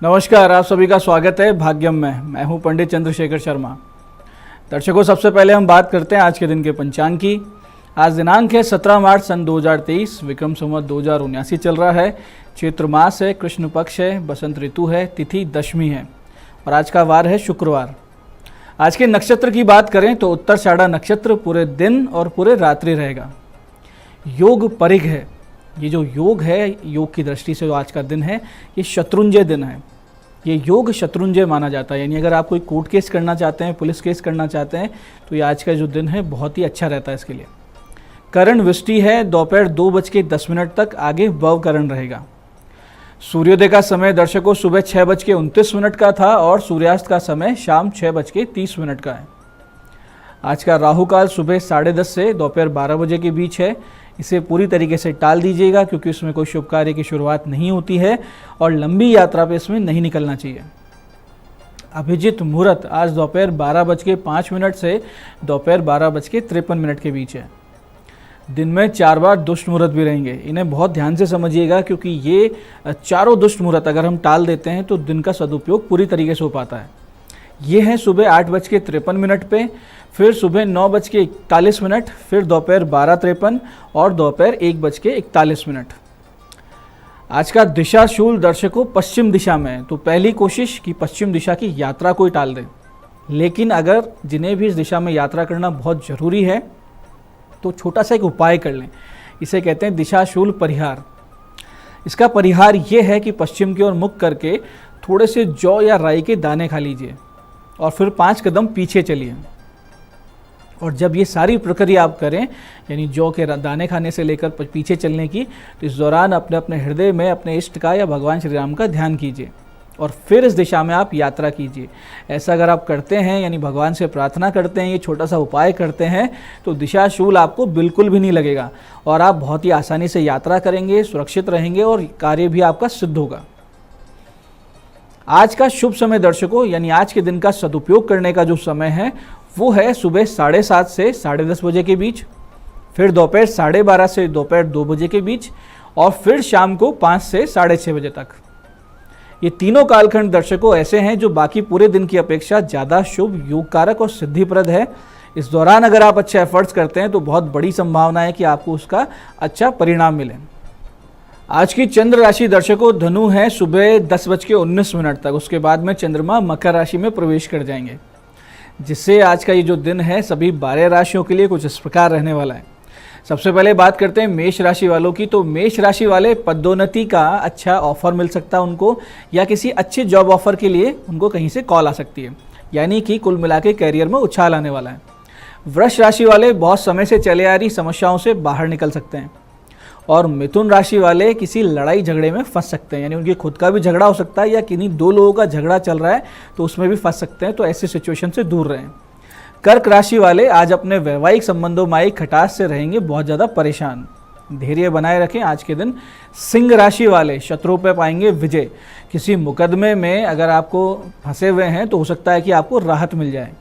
नमस्कार, आप सभी का स्वागत है भाग्यम में। मैं हूं पंडित चंद्रशेखर शर्मा। दर्शकों, सबसे पहले हम बात करते हैं आज के दिन के पंचांग की। आज दिनांक है 17 मार्च सन 2023, विक्रम संवत 2079 चल रहा है। चैत्र मास है, कृष्ण पक्ष है, बसंत ऋतु है, तिथि दशमी है और आज का वार है शुक्रवार। आज के नक्षत्र की बात करें तो उत्तराषाढ़ा नक्षत्र पूरे दिन और पूरे रात्रि रहेगा। योग परिघ है। ये जो योग है, योग की दृष्टि से जो आज का दिन है, ये शत्रुंजय दिन है। ये योग शत्रुंजय माना जाता है, यानी अगर आप कोई कोर्ट केस करना चाहते हैं, पुलिस केस करना चाहते हैं, तो ये आज का जो दिन है बहुत ही अच्छा रहता है इसके लिए। करण वृष्टि है, दोपहर 2:10 तक आगे वव करण रहेगा। सूर्योदय का समय दर्शकों सुबह 6:29 का था और सूर्यास्त का समय शाम 6:30 का है। आज का राहु काल सुबह 10:30 से दोपहर 12 बजे के बीच है। इसे पूरी तरीके से टाल दीजिएगा क्योंकि उसमें कोई शुभ कार्य की शुरुआत नहीं होती है और लंबी यात्रा पे इसमें नहीं निकलना चाहिए। अभिजित मुहूर्त आज दोपहर 12:05 से दोपहर 12:53 के बीच है। दिन में 4 बार दुष्ट मुहूर्त भी रहेंगे। इन्हें बहुत ध्यान से समझिएगा क्योंकि ये चारों दुष्ट मुहूर्त अगर हम टाल देते हैं तो दिन का सदुपयोग पूरी तरीके से हो पाता है। ये है सुबह 8:53 पे, फिर सुबह 9:41, फिर दोपहर 12:53 और दोपहर 1:41। आज का दिशा शूल दर्शकों पश्चिम दिशा में है, तो पहली कोशिश कि पश्चिम दिशा की यात्रा कोई टाल दें। लेकिन अगर जिन्हें भी इस दिशा में यात्रा करना बहुत ज़रूरी है तो छोटा सा एक उपाय कर लें। इसे कहते हैं दिशा शूल परिहार। इसका परिहार ये है कि पश्चिम की ओर मुख करके थोड़े से जौ या राई के दाने खा लीजिए और फिर 5 कदम पीछे चलिए। और जब ये सारी प्रक्रिया आप करें, यानी जौ के दाने खाने से लेकर पीछे चलने की, तो इस दौरान अपने अपने हृदय में अपने इष्ट का या भगवान श्री राम का ध्यान कीजिए और फिर इस दिशा में आप यात्रा कीजिए। ऐसा अगर आप करते हैं, यानी भगवान से प्रार्थना करते हैं, ये छोटा सा उपाय करते हैं, तो दिशा शूल आपको बिल्कुल भी नहीं लगेगा और आप बहुत ही आसानी से यात्रा करेंगे, सुरक्षित रहेंगे और कार्य भी आपका सिद्ध होगा। आज का शुभ समय दर्शकों, यानी आज के दिन का सदुपयोग करने का जो समय है वो है सुबह 7:30 से 10:30 बजे के बीच, फिर दोपहर 12:30 से दोपहर 2 बजे के बीच और फिर शाम को 5 से 6:30 बजे तक। ये तीनों कालखंड दर्शकों ऐसे हैं जो बाकी पूरे दिन की अपेक्षा ज़्यादा शुभ, योग कारक और सिद्धिप्रद है। इस दौरान अगर आप अच्छे एफर्ट्स करते हैं तो बहुत बड़ी संभावना है कि आपको उसका अच्छा परिणाम मिले। आज की चंद्र राशि दर्शकों धनु है सुबह 10:19 तक। उसके बाद में चंद्रमा मकर राशि में प्रवेश कर जाएंगे, जिससे आज का ये जो दिन है सभी 12 राशियों के लिए कुछ इस प्रकार रहने वाला है। सबसे पहले बात करते हैं मेष राशि वालों की। तो मेष राशि वाले पदोन्नति का अच्छा ऑफर मिल सकता है उनको, या किसी अच्छे जॉब ऑफर के लिए उनको कहीं से कॉल आ सकती है, यानी कि कुल मिला के कैरियर में उछाल आने वाला है। वृष राशि वाले बहुत समय से चले आ रही समस्याओं से बाहर निकल सकते हैं और मिथुन राशि वाले किसी लड़ाई झगड़े में फंस सकते हैं, यानी उनकी खुद का भी झगड़ा हो सकता है या किन्हीं 2 लोगों का झगड़ा चल रहा है तो उसमें भी फंस सकते हैं, तो ऐसी सिचुएशन से दूर रहें। कर्क राशि वाले आज अपने वैवाहिक संबंधों में आई खटास से रहेंगे बहुत ज़्यादा परेशान, धैर्य बनाए रखें आज के दिन। सिंह राशि वाले शत्रुओं पर पाएंगे विजय। किसी मुकदमे में अगर आपको फंसे हुए हैं तो हो सकता है कि आपको राहत मिल जाए।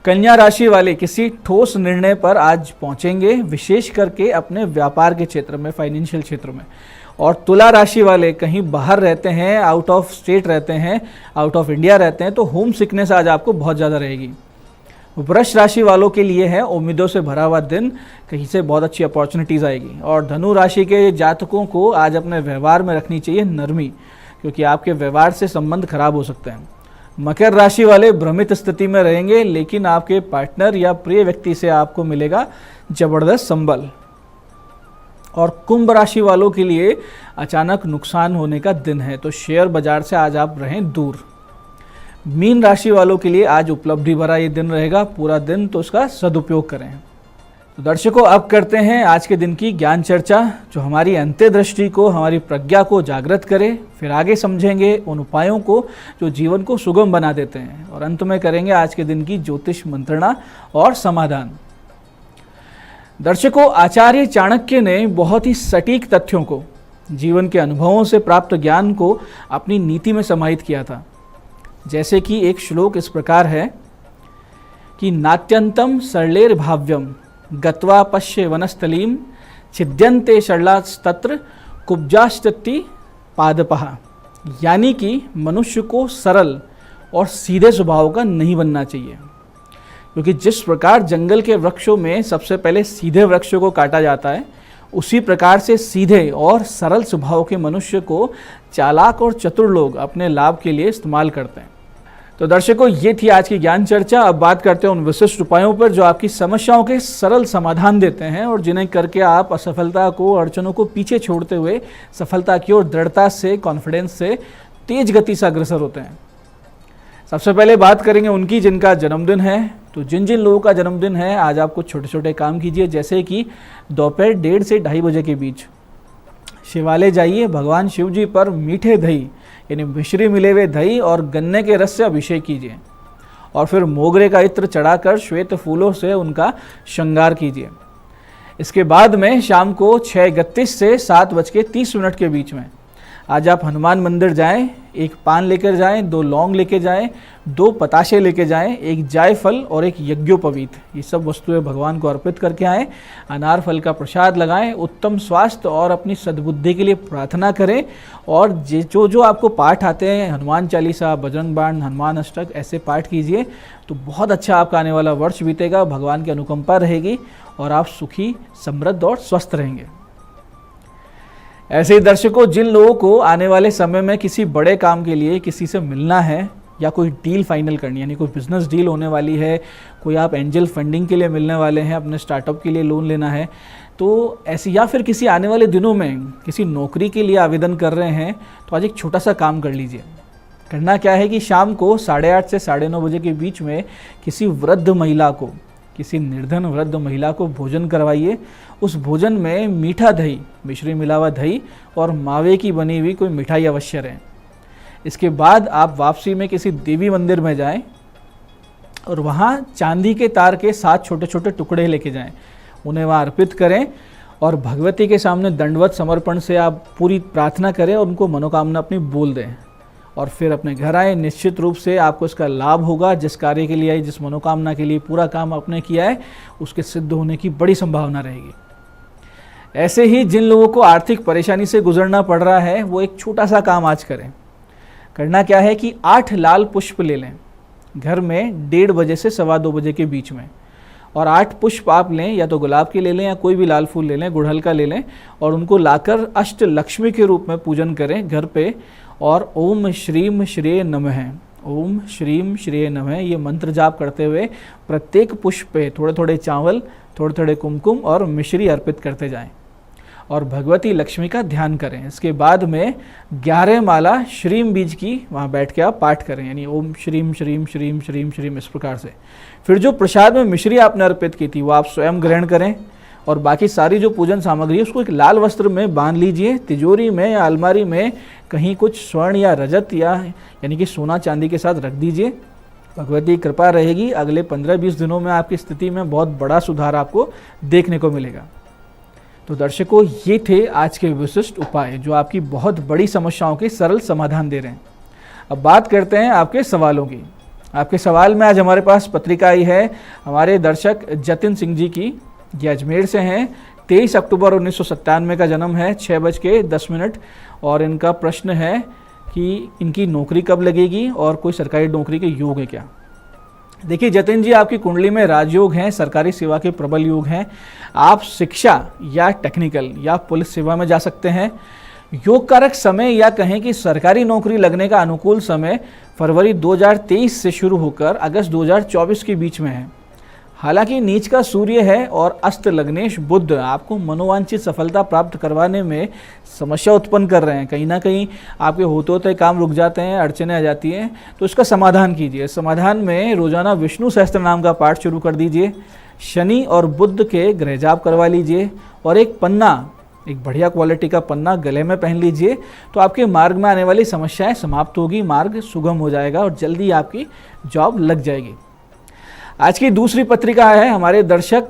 कन्या राशि वाले किसी ठोस निर्णय पर आज पहुंचेंगे, विशेष करके अपने व्यापार के क्षेत्र में, फाइनेंशियल क्षेत्र में। और तुला राशि वाले कहीं बाहर रहते हैं, आउट ऑफ स्टेट रहते हैं, आउट ऑफ इंडिया रहते हैं, तो होम सिकनेस आज आपको बहुत ज़्यादा रहेगी। वृष राशि वालों के लिए है उम्मीदों से भरा हुआ दिन, कहीं से बहुत अच्छी अपॉर्चुनिटीज़ आएगी। और धनु राशि के जातकों को आज अपने व्यवहार में रखनी चाहिए नरमी, क्योंकि आपके व्यवहार से संबंध खराब हो सकते हैं। मकर राशि वाले भ्रमित स्थिति में रहेंगे, लेकिन आपके पार्टनर या प्रिय व्यक्ति से आपको मिलेगा जबरदस्त संबल। और कुंभ राशि वालों के लिए अचानक नुकसान होने का दिन है, तो शेयर बाजार से आज आप रहें दूर। मीन राशि वालों के लिए आज उपलब्धि भरा ये दिन रहेगा, पूरा दिन तो उसका सदुपयोग करें। तो दर्शकों, अब करते हैं आज के दिन की ज्ञान चर्चा, जो हमारी अंतर्दृष्टि को, हमारी प्रज्ञा को जागृत करे। फिर आगे समझेंगे उन उपायों को जो जीवन को सुगम बना देते हैं और अंत में करेंगे आज के दिन की ज्योतिष मंत्रणा और समाधान। दर्शकों, आचार्य चाणक्य ने बहुत ही सटीक तथ्यों को, जीवन के अनुभवों से प्राप्त ज्ञान को अपनी नीति में समाहित किया था। जैसे कि एक श्लोक इस प्रकार है कि नात्यंतम सरलेर भाव्यम गत्वा पश्य वनस्थलीम छिद्यन्ते शरलास्तत्र कुब्जाश्चत्ति पादपः। यानी कि मनुष्य को सरल और सीधे स्वभाव का नहीं बनना चाहिए, क्योंकि जिस प्रकार जंगल के वृक्षों में सबसे पहले सीधे वृक्षों को काटा जाता है, उसी प्रकार से सीधे और सरल स्वभाव के मनुष्य को चालाक और चतुर लोग अपने लाभ के लिए इस्तेमाल करते हैं। तो दर्शकों, ये थी आज की ज्ञान चर्चा। अब बात करते हैं उन विशिष्ट उपायों पर जो आपकी समस्याओं के सरल समाधान देते हैं और जिन्हें करके आप असफलता को, अड़चनों को पीछे छोड़ते हुए सफलता की ओर दृढ़ता से, कॉन्फिडेंस से, तेज गति से अग्रसर होते हैं। सबसे पहले बात करेंगे उनकी जिनका जन्मदिन है। तो जिन जिन लोगों का जन्मदिन है, आज आप कुछ छोटे छोटे काम कीजिए, जैसे कि दोपहर 1:30 से 2:30 बजे के बीच शिवालय जाइए, भगवान शिव जी पर मीठे दही यानी मिश्री मिले हुए दही और गन्ने के रस से अभिषेक कीजिए और फिर मोगरे का इत्र चढ़ाकर श्वेत फूलों से उनका श्रृंगार कीजिए। इसके बाद में शाम को 6:31 से 7:30 के बीच में आज आप हनुमान मंदिर जाएं, एक पान लेकर जाएं, 2 लौंग लेके जाएं, 2 पताशे लेके जाएं, एक जायफल और एक यज्ञोपवीत, ये सब वस्तुएं भगवान को अर्पित करके आएं। अनार फल का प्रसाद लगाएं, उत्तम स्वास्थ्य और अपनी सद्बुद्धि के लिए प्रार्थना करें और जो आपको पाठ आते हैं, हनुमान चालीसा, बजरंग बाण, हनुमान अष्टक, ऐसे पाठ कीजिए तो बहुत अच्छा आपका आने वाला वर्ष बीतेगा। भगवान की अनुकंपा रहेगी और आप सुखी, समृद्ध और स्वस्थ रहेंगे। ऐसे ही दर्शकों, जिन लोगों को आने वाले समय में किसी बड़े काम के लिए किसी से मिलना है या कोई डील फाइनल करनी, यानी कोई बिजनेस डील होने वाली है, कोई आप एंजल फंडिंग के लिए मिलने वाले हैं, अपने स्टार्टअप के लिए लोन लेना है, तो ऐसी, या फिर किसी आने वाले दिनों में किसी नौकरी के लिए आवेदन कर रहे हैं, तो आज एक छोटा सा काम कर लीजिए। करना क्या है कि शाम को 8:30 से 9:30 बजे के बीच में किसी वृद्ध महिला को, किसी निर्धन वृद्ध महिला को भोजन करवाइए। उस भोजन में मीठा दही, मिश्री मिला हुआ दही और मावे की बनी हुई कोई मिठाई अवश्य रहे। इसके बाद आप वापसी में किसी देवी मंदिर में जाएं और वहाँ चांदी के तार के 7 छोटे छोटे टुकड़े लेके जाएं, उन्हें वहाँ अर्पित करें और भगवती के सामने दंडवत समर्पण से आप पूरी प्रार्थना करें और उनको मनोकामना अपनी बोल दें और फिर अपने घर आए। निश्चित रूप से आपको इसका लाभ होगा। जिस कार्य के लिए आई, जिस मनोकामना के लिए पूरा काम आपने किया है, उसके सिद्ध होने की बड़ी संभावना रहेगी। ऐसे ही जिन लोगों को आर्थिक परेशानी से गुजरना पड़ रहा है, वो एक छोटा सा काम आज करें। करना क्या है कि 8 लाल पुष्प ले लें घर में 1:30 बजे से 2:15 बजे के बीच में, और 8 पुष्प आप लें, या तो गुलाब के ले लें या कोई भी लाल फूल ले लें, गुड़हल का ले लें, और उनको लाकर अष्ट लक्ष्मी के रूप में पूजन करें घर पे। और ओम श्रीम श्रेय नमः, ओम श्रीम श्रेय नमः, ये मंत्र जाप करते हुए प्रत्येक पुष्प पे थोड़े थोड़े चावल, थोड़े थोड़े कुमकुम और मिश्री अर्पित करते जाएं और भगवती लक्ष्मी का ध्यान करें। इसके बाद में 11 माला श्रीम बीज की वहाँ बैठ के आप पाठ करें, यानी ओम श्रीम श्रीम श्रीम श्रीम श्रीम, इस प्रकार से। फिर जो प्रसाद में मिश्री आपने अर्पित की थी वो आप स्वयं ग्रहण करें और बाकी सारी जो पूजन सामग्री है उसको एक लाल वस्त्र में बांध लीजिए। तिजोरी में या अलमारी में कहीं कुछ स्वर्ण या रजत या यानी कि सोना चांदी के साथ रख दीजिए। भगवती कृपा रहेगी, अगले 15-20 दिनों में आपकी स्थिति में बहुत बड़ा सुधार आपको देखने को मिलेगा। तो दर्शकों, ये थे आज के विशिष्ट उपाय जो आपकी बहुत बड़ी समस्याओं के सरल समाधान दे रहे हैं। अब बात करते हैं आपके सवालों की। आपके सवाल में आज हमारे पास पत्रिका आई है हमारे दर्शक जतिन सिंह जी की। ये अजमेर से हैं, 23 अक्टूबर 1997 का जन्म है, 6:10 और इनका प्रश्न है कि इनकी नौकरी कब लगेगी और कोई सरकारी नौकरी के योग है क्या। देखिए जतिन जी, आपकी कुंडली में राजयोग हैं, सरकारी सेवा के प्रबल योग हैं। आप शिक्षा या टेक्निकल या पुलिस सेवा में जा सकते हैं। योग कारक समय या कहें कि सरकारी नौकरी लगने का अनुकूल समय फरवरी 2023 से शुरू होकर अगस्त 2024 के बीच में है। हालांकि नीच का सूर्य है और अस्त लग्नेश बुध आपको मनोवांछित सफलता प्राप्त करवाने में समस्या उत्पन्न कर रहे हैं। कहीं ना कहीं आपके होते होते काम रुक जाते हैं, अड़चने आ जाती हैं, तो इसका समाधान कीजिए। समाधान में रोजाना विष्णु सहस्त्र नाम का पाठ शुरू कर दीजिए, शनि और बुध के ग्रह जाप करवा लीजिए और एक पन्ना, एक बढ़िया क्वालिटी का पन्ना गले में पहन लीजिए, तो आपके मार्ग में आने वाली समस्याएं समाप्त होगी, मार्ग सुगम हो जाएगा और जल्दी आपकी जॉब लग जाएगी। आज की दूसरी पत्रिका है हमारे दर्शक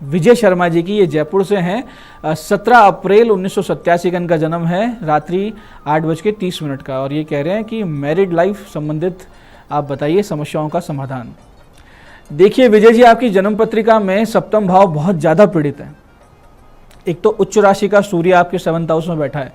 विजय शर्मा जी की। ये जयपुर से हैं, 17 अप्रैल 1987 का इनका जन्म है, रात्रि 8:30 का, और ये कह रहे हैं कि मैरिड लाइफ संबंधित आप बताइए समस्याओं का समाधान। देखिए विजय जी, आपकी जन्म पत्रिका में सप्तम भाव बहुत ज़्यादा पीड़ित है। एक तो उच्च राशि का सूर्य आपके 7th हाउस में बैठा है,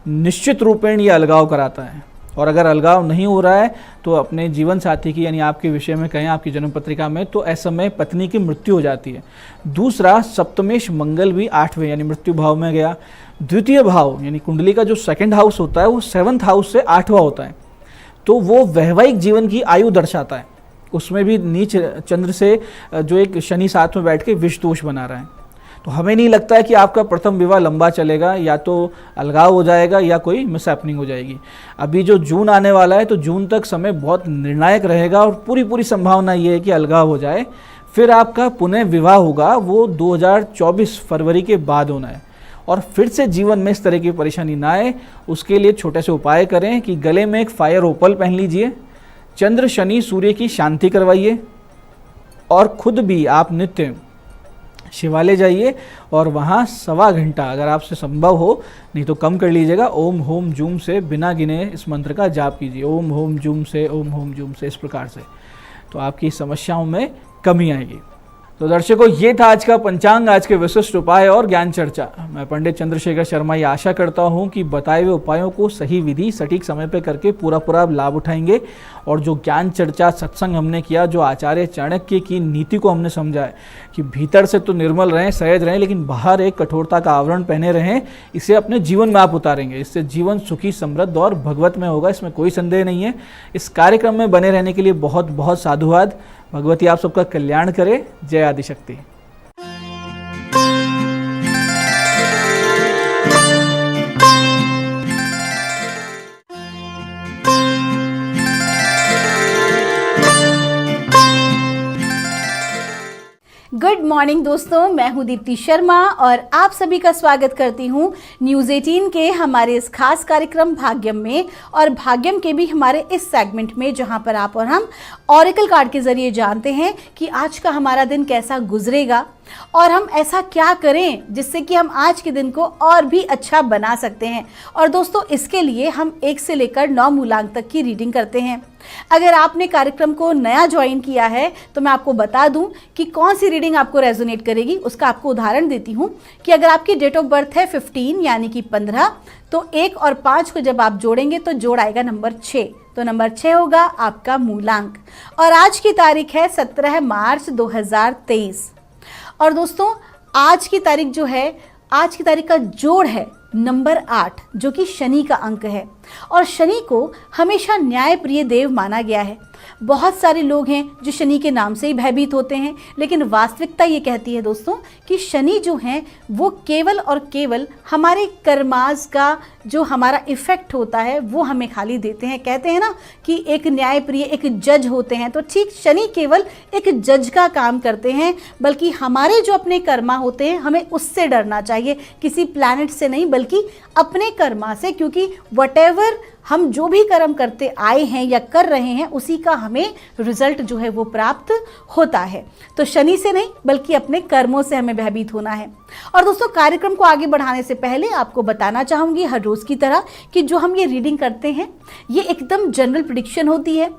निश्चित रूपेण ये अलगाव कराता है। और अगर अलगाव नहीं हो रहा है तो अपने जीवन साथी की यानी आपके विषय में कहें आपकी जन्म पत्रिका में, तो ऐसे समय पत्नी की मृत्यु हो जाती है। दूसरा, सप्तमेश मंगल भी 8वें यानी मृत्यु भाव में गया। द्वितीय भाव यानी कुंडली का जो सेकंड हाउस होता है वो 7th हाउस से 8वां होता है, तो वो वैवाहिक जीवन की आयु दर्शाता है। उसमें भी नीच चंद्र से जो एक शनि साथ में बैठ के विष दोष बना रहा है। तो हमें नहीं लगता है कि आपका प्रथम विवाह लंबा चलेगा, या तो अलगाव हो जाएगा या कोई मिसहैपनिंग हो जाएगी। अभी जो जून आने वाला है तो जून तक समय बहुत निर्णायक रहेगा और पूरी संभावना ये है कि अलगाव हो जाए। फिर आपका पुनः विवाह होगा वो 2024 फरवरी के बाद होना है, और फिर से जीवन में इस तरह की परेशानी ना आए उसके लिए छोटे से उपाय करें कि गले में एक फायर ओपल पहन लीजिए, चंद्र शनि सूर्य की शांति करवाइए, और खुद भी आप नित्य शिवालय जाइए और वहाँ 1.25 घंटा अगर आपसे संभव हो, नहीं तो कम कर लीजिएगा, ओम होम जूम से बिना गिने इस मंत्र का जाप कीजिए, ओम होम जूम से, ओम होम जूम से, इस प्रकार से, तो आपकी समस्याओं में कमी आएगी। तो दर्शकों, ये था आज का पंचांग, आज के विशिष्ट उपाय और ज्ञान चर्चा। मैं पंडित चंद्रशेखर शर्मा ये आशा करता हूँ कि बताए हुए उपायों को सही विधि सटीक समय पर करके पूरा लाभ उठाएंगे, और जो ज्ञान चर्चा सत्संग हमने किया, जो आचार्य चाणक्य की नीति को हमने समझा है कि भीतर से तो निर्मल रहें, सहज रहें, लेकिन बाहर एक कठोरता का आवरण पहने रहें, इसे अपने जीवन में आप उतारेंगे। इससे जीवन सुखी, समृद्ध और भगवत में होगा, इसमें कोई संदेह नहीं है। इस कार्यक्रम में बने रहने के लिए बहुत बहुत साधुवाद। भगवती आप सबका कल्याण करे। जय आदिशक्ति। गुड मॉर्निंग दोस्तों, मैं हूं दीप्ति शर्मा और आप सभी का स्वागत करती हूं न्यूज़ 18 के हमारे इस खास कार्यक्रम भाग्यम में, और भाग्यम के भी हमारे इस सेगमेंट में जहां पर आप और हम ऑरेकल कार्ड के जरिए जानते हैं कि आज का हमारा दिन कैसा गुजरेगा और हम ऐसा क्या करें जिससे कि हम आज के दिन को और भी अच्छा बना सकते हैं। और दोस्तों, इसके लिए हम 1 से लेकर 9 मूलांक तक की रीडिंग करते हैं। अगर आपने कार्यक्रम को नया ज्वाइन किया है तो मैं आपको बता दूं कि कौन सी रीडिंग आपको रेजोनेट करेगी। उसका आपको उदाहरण देती हूं कि अगर आपकी डेट ऑफ बर्थ है 15 यानी कि 15, तो 1 और 5 को जब आप जोड़ेंगे तो जोड़ आएगा नंबर 6, तो नंबर 6 होगा आपका मूलांक। और आज की तारीख है 17 मार्च 2023। और दोस्तों, आज की तारीख जो है, आज की तारीख का जोड़ है नंबर 8, जो कि शनि का अंक है। और शनि को हमेशा न्यायप्रिय देव माना गया है। बहुत सारे लोग हैं जो शनि के नाम से ही भयभीत होते हैं, लेकिन वास्तविकता ये कहती है दोस्तों कि शनि जो हैं वो केवल और केवल हमारे कर्मास का जो हमारा इफेक्ट होता है वो हमें खाली देते हैं। कहते हैं ना कि एक न्यायप्रिय एक जज होते हैं, तो ठीक शनि केवल एक जज का काम करते हैं, बल्कि हमारे जो अपने कर्मा होते हैं हमें उससे डरना चाहिए, किसी प्लैनेट से नहीं बल्कि अपने कर्मा से, क्योंकि व्हाटएवर हम जो भी कर्म करते आए हैं या कर रहे हैं उसी का हमें रिजल्ट जो है वो प्राप्त होता है। तो शनि से नहीं बल्कि अपने कर्मों से हमें भयभीत होना है। और दोस्तों, कार्यक्रम को आगे बढ़ाने से पहले आपको बताना चाहूँगी हर रोज़ की तरह कि जो हम ये रीडिंग करते हैं ये एकदम जनरल प्रेडिक्शन होती है,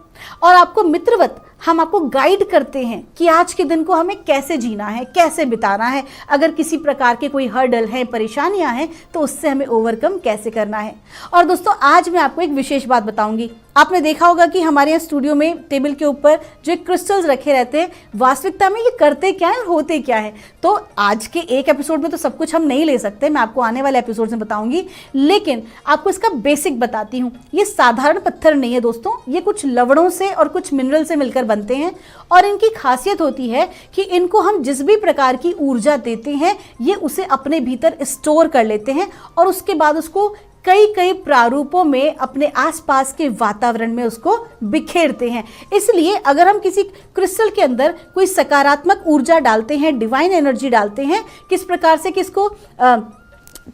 और आपको मित्रवत हम आपको गाइड करते हैं कि आज के दिन को हमें कैसे जीना है, कैसे बिताना है, अगर किसी प्रकार के कोई हर्डल हैं, परेशानियां हैं तो उससे हमें ओवरकम कैसे करना है। और दोस्तों, आज मैं आपको एक विशेष बात बताऊंगी। आपने देखा होगा कि हमारे यहाँ स्टूडियो में टेबल के ऊपर जो क्रिस्टल्स रखे रहते हैं, वास्तविकता में ये करते क्या है और होते क्या है। तो आज के एक एपिसोड में तो सब कुछ हम नहीं ले सकते, मैं आपको आने वाले एपिसोड में बताऊंगी, लेकिन आपको इसका बेसिक बताती हूँ। ये साधारण पत्थर नहीं है दोस्तों, ये कुछ लवणों से और कुछ मिनरल से मिलकर बनते हैं, और इनकी खासियत होती है कि इनको हम जिस भी प्रकार की ऊर्जा देते हैं ये उसे अपने भीतर स्टोर कर लेते हैं, और उसके बाद उसको कई प्रारूपों में अपने आसपास के वातावरण में उसको बिखेरते हैं। इसलिए अगर हम किसी क्रिस्टल के अंदर कोई सकारात्मक ऊर्जा डालते हैं, डिवाइन एनर्जी डालते हैं, किस प्रकार से किसको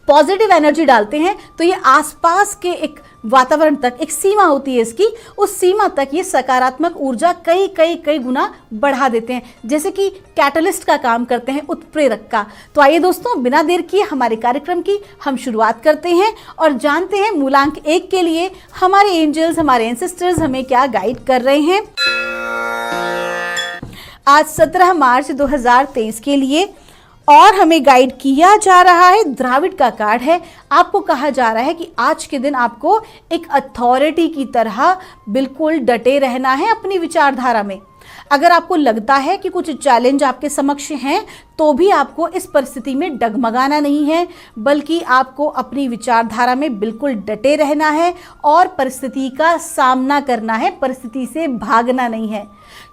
पॉजिटिव एनर्जी डालते हैं, तो ये आसपास के एक वातावरण तक, एक सीमा होती है इसकी, उस सीमा तक ये सकारात्मक ऊर्जा कई गुना बढ़ा देते हैं, जैसे कि कैटलिस्ट का काम करते हैं, उत्प्रेरक का। तो आइए दोस्तों, बिना देर किए हमारे कार्यक्रम की हम शुरुआत करते हैं और जानते हैं मूलांक 1 के लिए हमारे एंजल्स, हमारे एंसेस्टर्स हमें क्या गाइड कर रहे हैं। आज 17 मार्च 2023 के लिए, और हमें गाइड किया जा रहा है, द्राविड का कार्ड है। आपको कहा जा रहा है कि आज के दिन आपको एक अथॉरिटी की तरह बिल्कुल डटे रहना है अपनी विचारधारा में। अगर आपको लगता है कि कुछ चैलेंज आपके समक्ष हैं तो भी आपको इस परिस्थिति में डगमगाना नहीं है, बल्कि आपको अपनी विचारधारा में बिल्कुल डटे रहना है और परिस्थिति का सामना करना है, परिस्थिति से भागना नहीं है।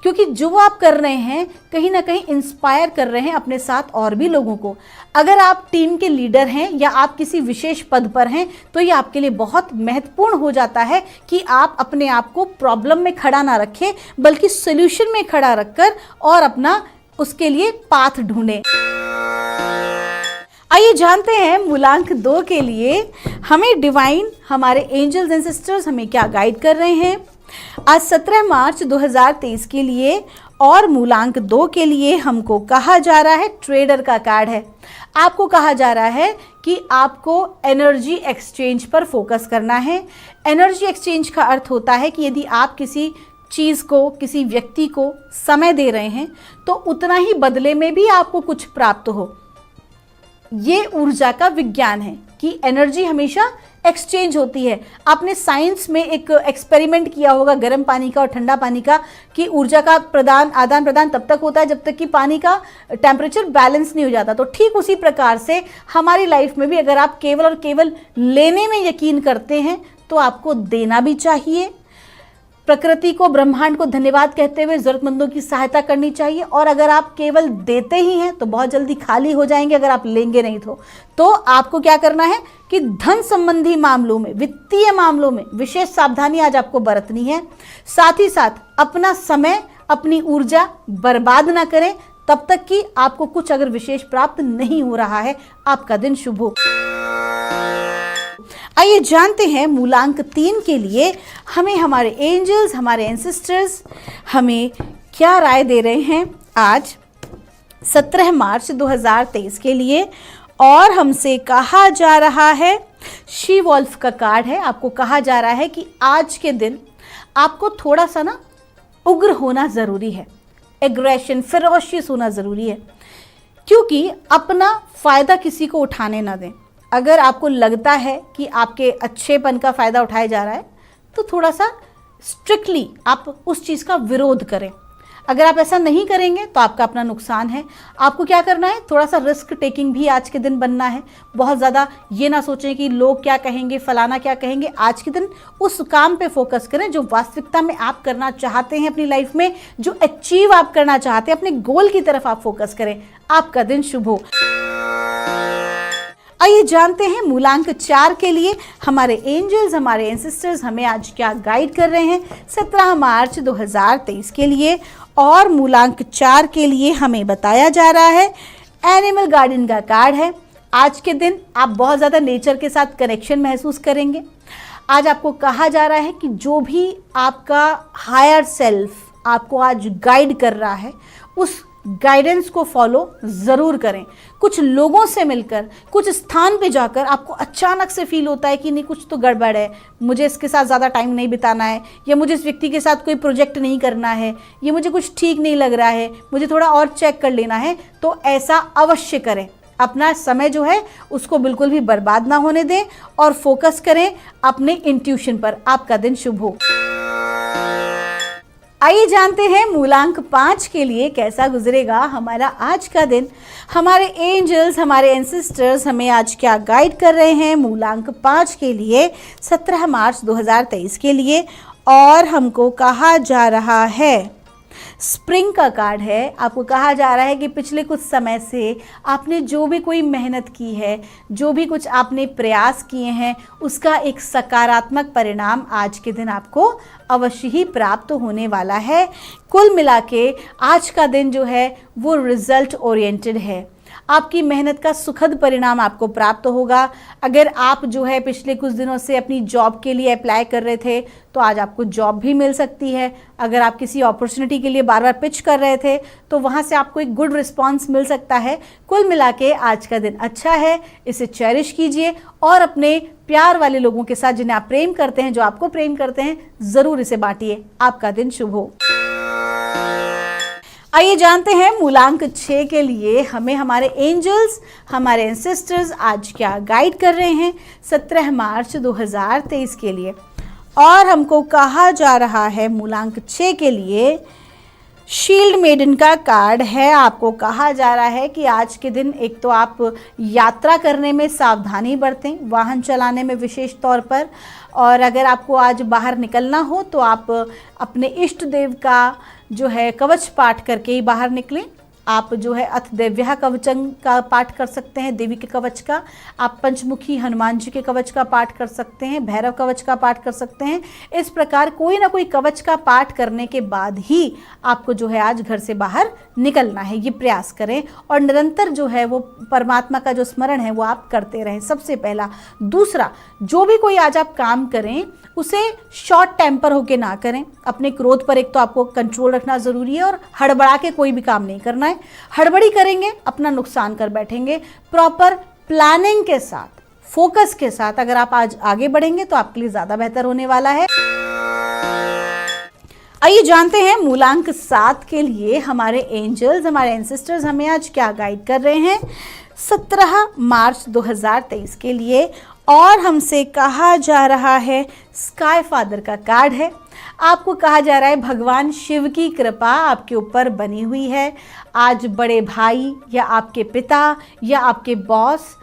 क्योंकि जो आप कर रहे हैं कहीं ना कहीं इंस्पायर कर रहे हैं अपने साथ और भी लोगों को। अगर आप टीम के लीडर हैं या आप किसी विशेष पद पर हैं तो ये आपके लिए बहुत महत्वपूर्ण हो जाता है कि आप अपने आप को प्रॉब्लम में खड़ा ना रखें, बल्कि सॉल्यूशन में खड़ा रखकर और अपना उसके लिए पाथ ढूंढें। आइए जानते हैं मूलांक 2 के लिए हमें डिवाइन, हमारे एंजल्स एंड सिस्टर्स हमें क्या गाइड कर रहे हैं आज 17 मार्च 2023 के लिए। और मूलांक 2 के लिए हमको कहा जा रहा है, ट्रेडर का कार्ड है। आपको कहा जा रहा है कि आपको एनर्जी एक्सचेंज पर फोकस करना है। एनर्जी एक्सचेंज का अर्थ होता है कि यदि आप किसी चीज़ को, किसी व्यक्ति को समय दे रहे हैं तो उतना ही बदले में भी आपको कुछ प्राप्त हो। ये ऊर्जा का विज्ञान है कि एनर्जी हमेशा एक्सचेंज होती है। आपने साइंस में एक एक्सपेरिमेंट किया होगा गर्म पानी का और ठंडा पानी का, कि ऊर्जा का आदान प्रदान तब तक होता है जब तक कि पानी का टेम्परेचर बैलेंस नहीं हो जाता। तो ठीक उसी प्रकार से हमारी लाइफ में भी अगर आप केवल और केवल लेने में यकीन करते हैं तो आपको देना भी चाहिए। प्रकृति को, ब्रह्मांड को धन्यवाद कहते हुए ज़रूरतमंदों की सहायता करनी चाहिए। और अगर आप केवल देते ही हैं तो बहुत जल्दी खाली हो जाएंगे अगर आप लेंगे नहीं तो आपको क्या करना है कि धन संबंधी मामलों में, वित्तीय मामलों में विशेष सावधानी आज आपको बरतनी है। साथ ही साथ अपना समय, अपनी ऊर्जा बर्बाद ना करें तब तक कि आपको कुछ अगर विशेष प्राप्त नहीं हो रहा है। आपका दिन शुभ हो। आइए जानते हैं मूलांक 3 के लिए हमें हमारे एंजल्स, हमारे एंसेस्टर्स हमें क्या राय दे रहे हैं आज 17 मार्च 2023 के लिए। और हमसे कहा जा रहा है, शी वॉल्फ का कार्ड है। आपको कहा जा रहा है कि आज के दिन आपको थोड़ा सा ना उग्र होना ज़रूरी है, एग्रेशन, फेरोशियस होना ज़रूरी है, क्योंकि अपना फ़ायदा किसी को उठाने ना दें। अगर आपको लगता है कि आपके अच्छेपन का फ़ायदा उठाया जा रहा है तो थोड़ा सा स्ट्रिक्टली आप उस चीज़ का विरोध करें। अगर आप ऐसा नहीं करेंगे तो आपका अपना नुकसान है। आपको क्या करना है, थोड़ा सा रिस्क टेकिंग भी आज के दिन बनना है। बहुत ज़्यादा ये ना सोचें कि लोग क्या कहेंगे, फलाना क्या कहेंगे। आज के दिन उस काम पे फोकस करें जो वास्तविकता में आप करना चाहते हैं अपनी लाइफ में, जो अचीव आप करना चाहते हैं, अपने गोल की तरफ आप फोकस करें। आपका दिन शुभ हो। आइए जानते हैं मूलांक 4 के लिए हमारे एंजल्स, हमारे एंसेस्टर्स हमें आज क्या गाइड कर रहे हैं 17 मार्च 2023 के लिए। और मूलांक 4 के लिए हमें बताया जा रहा है, एनिमल गार्डन का कार्ड है। आज के दिन आप बहुत ज़्यादा नेचर के साथ कनेक्शन महसूस करेंगे। आज आपको कहा जा रहा है कि जो भी आपका हायर सेल्फ आपको आज गाइड कर रहा है उस गाइडेंस को फॉलो ज़रूर करें। कुछ लोगों से मिलकर, कुछ स्थान पे जाकर आपको अचानक से फील होता है कि नहीं कुछ तो गड़बड़ है, मुझे इसके साथ ज़्यादा टाइम नहीं बिताना है, या मुझे इस व्यक्ति के साथ कोई प्रोजेक्ट नहीं करना है, ये मुझे कुछ ठीक नहीं लग रहा है, मुझे थोड़ा और चेक कर लेना है। तो ऐसा अवश्य करें। अपना समय जो है उसको बिल्कुल भी बर्बाद ना होने दें और फोकस करें अपने इंट्यूशन पर। आपका दिन शुभ हो। आइए जानते हैं मूलांक 5 के लिए कैसा गुजरेगा हमारा आज का दिन। हमारे एंजल्स, हमारे एंसेस्टर्स हमें आज क्या गाइड कर रहे हैं मूलांक 5 के लिए 17 मार्च 2023 के लिए। और हमको कहा जा रहा है, स्प्रिंग का कार्ड है। आपको कहा जा रहा है कि पिछले कुछ समय से आपने जो भी कोई मेहनत की है, जो भी कुछ आपने प्रयास किए हैं, उसका एक सकारात्मक परिणाम आज के दिन आपको अवश्य ही प्राप्त होने वाला है। कुल मिला के आज का दिन जो है वो रिजल्ट ओरिएंटेड है। आपकी मेहनत का सुखद परिणाम आपको प्राप्त होगा। अगर आप जो है पिछले कुछ दिनों से अपनी जॉब के लिए अप्लाई कर रहे थे तो आज आपको जॉब भी मिल सकती है। अगर आप किसी अपॉर्चुनिटी के लिए बार बार पिच कर रहे थे तो वहाँ से आपको एक गुड रिस्पांस मिल सकता है। कुल मिला के आज का दिन अच्छा है, इसे चेरिश कीजिए और अपने प्यार वाले लोगों के साथ जिन्हें आप प्रेम करते हैं, जो आपको प्रेम करते हैं, ज़रूर इसे बांटिए। आपका दिन शुभ हो। आइए जानते हैं मूलांक 6 के लिए हमें हमारे एंजल्स, हमारे एंसेस्टर्स आज क्या गाइड कर रहे हैं 17 मार्च 2023 के लिए। और हमको कहा जा रहा है मूलांक 6 के लिए शील्ड मेडन का कार्ड है। आपको कहा जा रहा है कि आज के दिन एक तो आप यात्रा करने में सावधानी बरतें, वाहन चलाने में विशेष तौर पर, और अगर आपको आज बाहर निकलना हो तो आप अपने इष्ट देव का जो है कवच पाठ करके ही बाहर निकलें। आप जो है अथ देव्या कवचं का पाठ कर सकते हैं, देवी के कवच का। आप पंचमुखी हनुमान जी के कवच का पाठ कर सकते हैं, भैरव कवच का पाठ कर सकते हैं। इस प्रकार कोई ना कोई कवच का पाठ करने के बाद ही आपको जो है आज घर से बाहर निकलना है, ये प्रयास करें। और निरंतर जो है वो परमात्मा का जो स्मरण है वो आप करते रहें, सबसे पहला। दूसरा, जो भी कोई आज आप काम करें उसे शॉर्ट टेम्पर होके ना करें। अपने क्रोध पर एक तो आपको कंट्रोल रखना ज़रूरी है और हड़बड़ा के कोई भी काम नहीं करना है। हड़बड़ी करेंगे अपना नुकसान कर बैठेंगे। प्रॉपर प्लानिंग के साथ, फोकस के साथ अगर आप आज आगे बढ़ेंगे तो आपके लिए ज़्यादा बेहतर होने वाला है। आइए जानते हैं मूलांक 7 के लिए हमारे एंजल्स, हमारे एंसेस्टर्स हमें आज क्या गाइड कर रहे हैं 17 मार्च 2023 के लिए। और हमसे कहा जा रहा है स्काई फादर का कार्ड है। आपको कहा जा रहा है भगवान शिव की कृपा आपके ऊपर बनी हुई है। आज बड़े भाई या आपके पिता या आपके बॉस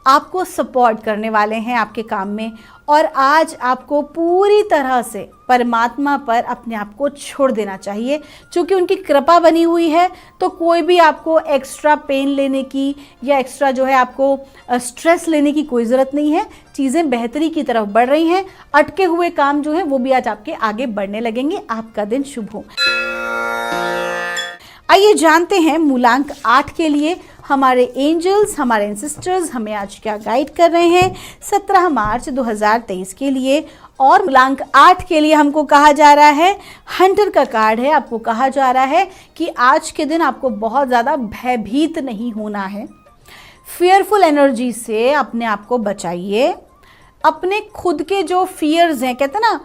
आपको सपोर्ट करने वाले हैं आपके काम में, और आज आपको पूरी तरह से परमात्मा पर अपने आप को छोड़ देना चाहिए। क्योंकि उनकी कृपा बनी हुई है तो कोई भी आपको एक्स्ट्रा पेन लेने की या एक्स्ट्रा जो है आपको स्ट्रेस लेने की कोई ज़रूरत नहीं है। चीज़ें बेहतरी की तरफ बढ़ रही हैं। अटके हुए काम जो है वो भी आज आपके आगे बढ़ने लगेंगे। आपका दिन शुभ हो। आइए जानते हैं मूलांक 8 के लिए हमारे एंजल्स, हमारे एंसेस्टर्स हमें आज क्या गाइड कर रहे हैं 17 मार्च 2023 के लिए। और मूलांक 8 के लिए हमको कहा जा रहा है हंटर का कार्ड है। आपको कहा जा रहा है कि आज के दिन आपको बहुत ज़्यादा भयभीत नहीं होना है। फियरफुल एनर्जी से अपने आप को बचाइए। अपने खुद के जो फियर्स हैं, कहते हैं ना,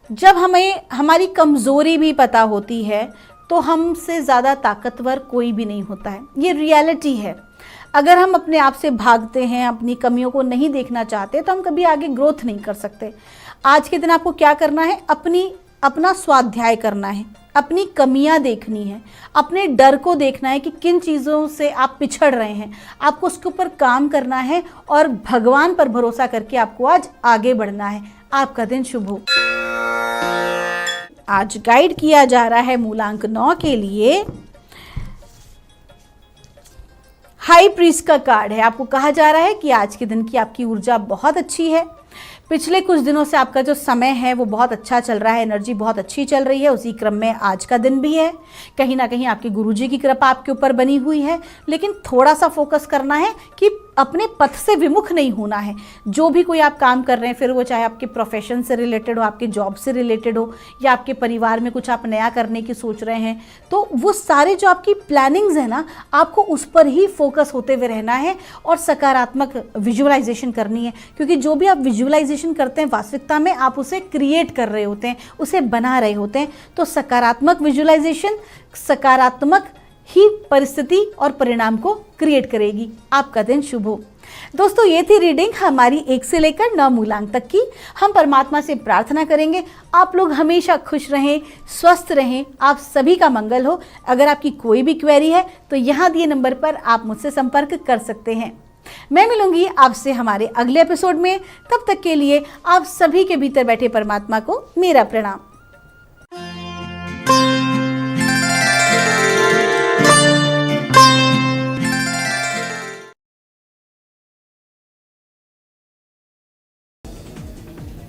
जब हमें हमारी कमज़ोरी भी पता होती है तो हमसे ज़्यादा ताकतवर कोई भी नहीं होता है। ये रियलिटी है। अगर हम अपने आप से भागते हैं, अपनी कमियों को नहीं देखना चाहते, तो हम कभी आगे ग्रोथ नहीं कर सकते। आज के दिन आपको क्या करना है, अपना स्वाध्याय करना है, अपनी कमियां देखनी है, अपने डर को देखना है कि किन चीज़ों से आप पिछड़ रहे हैं। आपको उसके ऊपर काम करना है और भगवान पर भरोसा करके आपको आज आगे बढ़ना है। आपका दिन शुभ हो। आज गाइड किया जा रहा है मूलांक 9 के लिए हाई प्रीस्ट का कार्ड है। आपको कहा जा रहा है कि आज के दिन की आपकी ऊर्जा बहुत अच्छी है। पिछले कुछ दिनों से आपका जो समय है वो बहुत अच्छा चल रहा है, एनर्जी बहुत अच्छी चल रही है। उसी क्रम में आज का दिन भी है। कहीं ना कहीं आपके गुरुजी की कृपा आपके ऊपर बनी हुई है, लेकिन थोड़ा सा फोकस करना है कि अपने पथ से विमुख नहीं होना है। जो भी कोई आप काम कर रहे हैं, फिर वो चाहे आपके प्रोफेशन से रिलेटेड हो, आपके जॉब से रिलेटेड हो, या आपके परिवार में कुछ आप नया करने की सोच रहे हैं, तो वो सारे जो आपकी प्लानिंग्स हैं ना, आपको उस पर ही फोकस होते हुए रहना है और सकारात्मक विजुअलाइजेशन करनी है। क्योंकि जो भी आप विजुअलाइजेशन करते हैं वास्तविकता में आप उसे क्रिएट कर रहे होते हैं, उसे बना रहे होते हैं। तो सकारात्मक विजुअलाइजेशन सकारात्मक ही परिस्थिति और परिणाम को क्रिएट करेगी। आपका दिन शुभ हो। दोस्तों, ये थी रीडिंग हमारी 1 से लेकर 9 मूलांक तक की। हम परमात्मा से प्रार्थना करेंगे आप लोग हमेशा खुश रहें, स्वस्थ रहें, आप सभी का मंगल हो। अगर आपकी कोई भी क्वेरी है तो यहाँ दिए नंबर पर आप मुझसे संपर्क कर सकते हैं। मैं मिलूंगी आपसे हमारे अगले एपिसोड में। तब तक के लिए आप सभी के भीतर बैठे परमात्मा को मेरा प्रणाम।